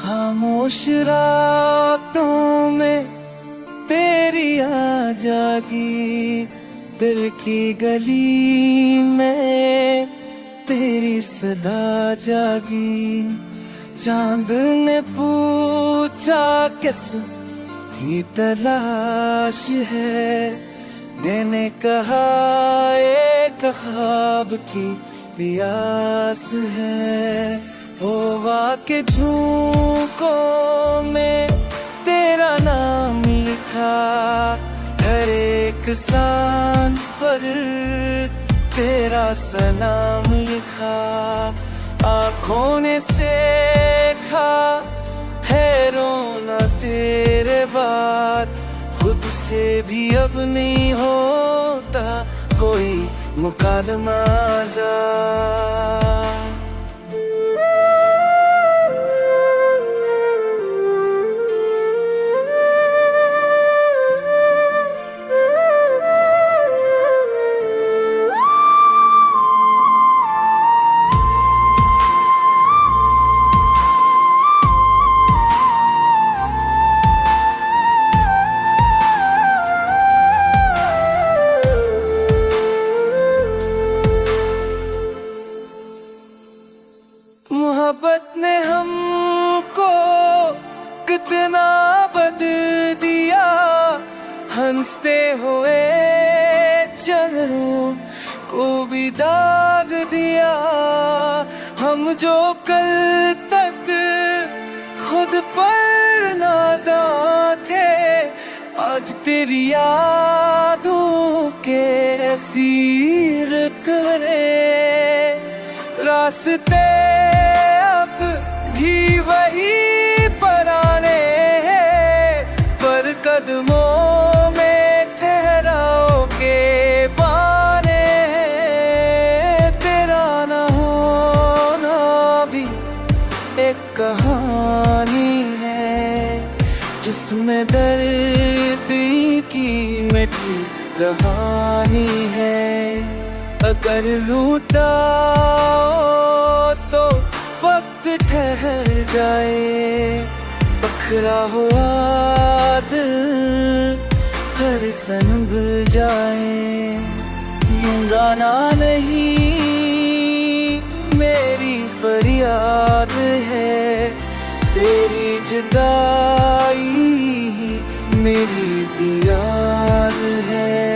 खामोश रातों में तेरी आ जागी, दिल की गली में तेरी सदा जागी। चांद ने पूछा किस की तलाश है, मैंने कहा एक ख्वाब की प्यास है। होवा के झोंकों में तेरा नाम लिखा, हर एक सांस पर तेरा सलाम लिखा। आँखों ने देखा है रोना तेरे बाद, खुद से भी अब नहीं होता कोई मुकालमा आज़ाद। मोहब्बत ने हमको कितना बदल दिया, हंसते हुए चेहरों को भी दाग दिया। हम जो कल तक खुद पर नाज़ां थे, आज तेरी यादों के असीर करे। रास्ते अब भी वही पुराने हैं, पर कदमों में ठहराव के बाने हैं। तेरा न होना भी एक कहानी है, जिसमें दर्द की मिठी कहानी है। अगर लूटा तो वक्त ठहर जाए, बखरा हुआ दिल हर संभल जाए। यूं गाना नहीं मेरी फरियाद है, तेरी जुदाई मेरी याद है।